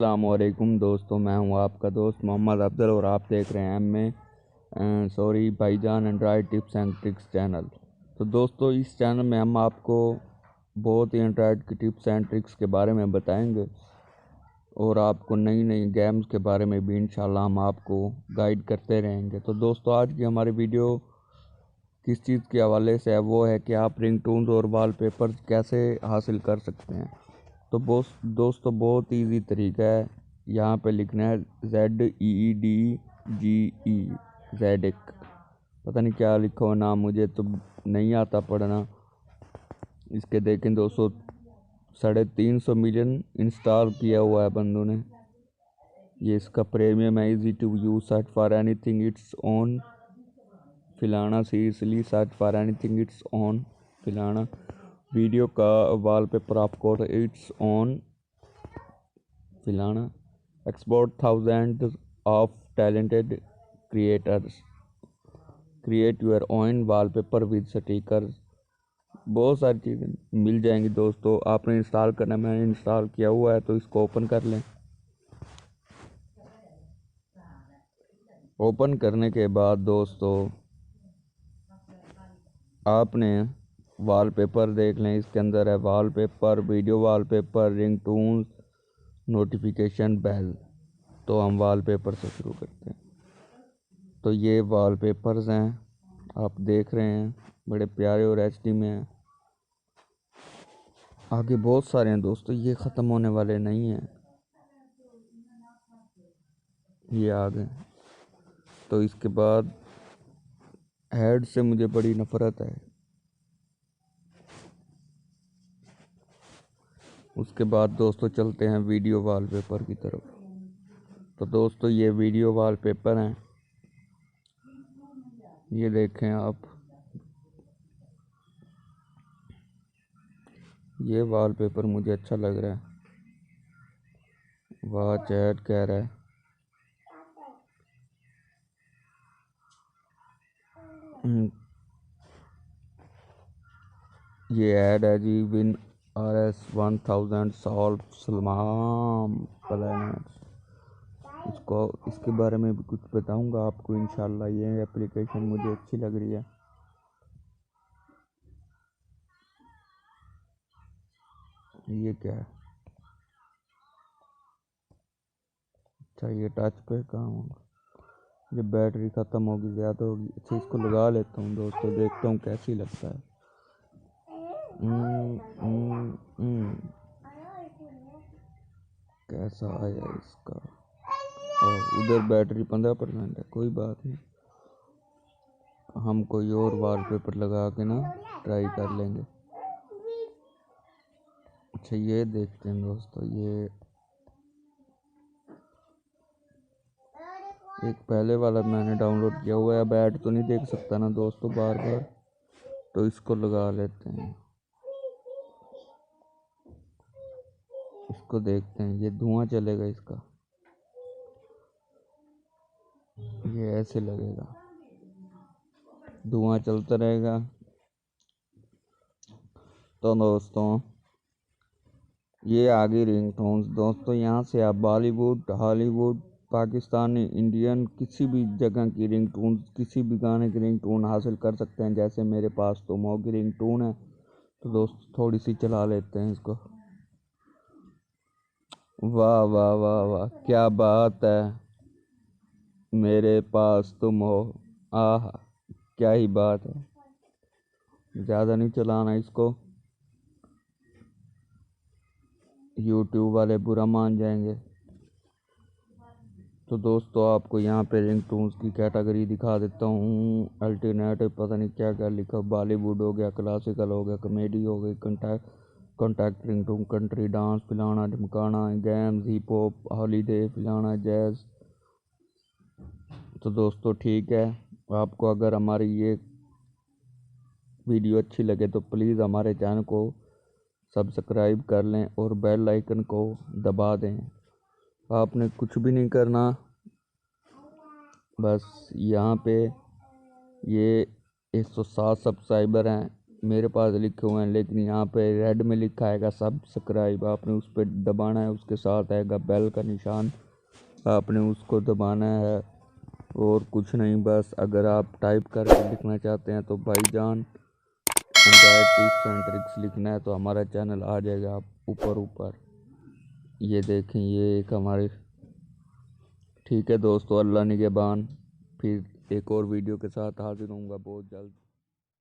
अस्सलामुअलैकुम दोस्तों, मैं हूं आपका दोस्त मोहम्मद अफजल और आप देख रहे हैं सॉरी भाईजान Android tips and tricks channel. तो दोस्तों, इस चैनल में हम आपको बहुत ही एंड्रॉयड की टिप्स एंड ट्रिक्स के बारे में बताएंगे और आपको नई नई गेम्स के बारे में भी इंशाल्लाह हम आपको गाइड करते रहेंगे। तो दोस्तों, आज की हमारी वीडियो किस चीज़ के हवाले से है, वो है कि आप रिंगटोन्स और वॉलपेपर्स कैसे हासिल कर सकते हैं। तो दोस्तों, बहुत इजी तरीका है। यहाँ पे लिखना है ZEEDGE ZEDEC। पता नहीं क्या लिखा हो नाम, मुझे तो नहीं आता पढ़ना। इसके देखें दोस्तों, 350 मिलियन इंस्टॉल किया हुआ है बंदों ने। ये इसका प्रीमियम है, easy to use, search for anything it's on फिलाना, seriously search for anything it's on फिलाना। वीडियो का वॉलपेपर आपको इट्स ऑन फिलाना। Export thousand of talented creators, create your own wallpaper with stickers. बहुत सारी चीज़ें मिल जाएंगी दोस्तों। आपने इंस्टॉल करना, मैंने इंस्टॉल किया हुआ है, तो इसको ओपन कर लें। ओपन करने के बाद दोस्तों, आपने वॉलपेपर देख लें। इसके अंदर है wallpaper, video wallpaper, ringtones, notification bell. तो हम वॉलपेपर से शुरू करते हैं। तो ये वॉलपेपर्स हैं, आप देख रहे हैं, बड़े प्यारे और एचडी में हैं। आगे बहुत सारे हैं दोस्तों, ये ख़त्म होने वाले नहीं हैं, ये आ गए। तो इसके बाद हेड से मुझे बड़ी नफ़रत है। उसके बाद दोस्तों चलते हैं वीडियो वॉलपेपर की तरफ। तो दोस्तों, ये वीडियो वॉलपेपर हैं, ये देखें आप। ये वॉलपेपर मुझे अच्छा लग रहा है। वाह, चैट कह रहा है। ये ऐड है जी, win RS 1000 solve Salman planets. इसको इसके बारे में भी कुछ बताऊंगा आपको इंशाल्लाह। ये एप्लीकेशन मुझे अच्छी लग रही है। ये क्या है? अच्छा, ये टच पे काम होगा। ये बैटरी ख़त्म होगी, ज़्यादा होगी। अच्छा, इसको लगा लेता हूँ दोस्तों, देखता हूँ कैसी लगता है। कैसा आया इसका? और उधर बैटरी 15% है, कोई बात नहीं। हम कोई और वॉलपेपर लगा के ना ट्राई कर लेंगे। अच्छा, ये देखते हैं दोस्तों। ये एक पहले वाला मैंने डाउनलोड किया हुआ है। अब ऐड तो नहीं देख सकता ना दोस्तों बार बार, तो इसको लगा लेते हैं। इसको देखते हैं, ये धुआं चलेगा इसका, ये ऐसे लगेगा, धुआं चलता रहेगा। तो दोस्तों, ये आगे रिंगटोन्स दोस्तों। यहाँ से आप बॉलीवुड, हॉलीवुड, पाकिस्तानी, इंडियन, किसी भी जगह की रिंगटोन, किसी भी गाने की रिंगटोन हासिल कर सकते हैं। जैसे मेरे पास तो मो की रिंगटोन है, तो दोस्त थोड़ी सी चला लेते हैं इसको। वाह वाह वाह वाह, क्या बात है, मेरे पास तुम हो। आह, क्या ही बात है। ज़्यादा नहीं चलाना इसको, यूट्यूब वाले बुरा मान जाएंगे। तो दोस्तों, आपको यहाँ पे रिंगटोन्स की कैटेगरी दिखा देता हूँ। अल्टरनेट, पता नहीं क्या क्या लिखा, बॉलीवुड हो गया, क्लासिकल हो गया, कॉमेडी हो गई, कॉन्टैक्ट रिंगटोन, कंट्री, डांस, फिलाना, ढमकाना, गेम्स, हिप हॉप, हॉलीडे, फिलाना, जैज़। तो दोस्तों ठीक है, आपको अगर हमारी ये वीडियो अच्छी लगे तो प्लीज़ हमारे चैनल को सब्सक्राइब कर लें और बेल आइकन को दबा दें। आपने कुछ भी नहीं करना, बस यहाँ पे ये 107 सब्सक्राइबर हैं, मेरे पास लिखे हुए हैं, लेकिन यहाँ पे रेड में लिखा आएगा सब्सक्राइब, आपने उस पर दबाना है। उसके साथ आएगा बेल का निशान, आपने उसको दबाना है और कुछ नहीं। बस अगर आप टाइप करके लिखना चाहते हैं तो भाईजान एंड्रॉयड टिप्स एंड ट्रिक्स लिखना है तो हमारा चैनल आ जाएगा आप ऊपर। ये देखें, ये एक हमारे। ठीक है दोस्तों, अल्लाह निगहबान। फिर एक और वीडियो के साथ हाजिर होऊंगा बहुत जल्द।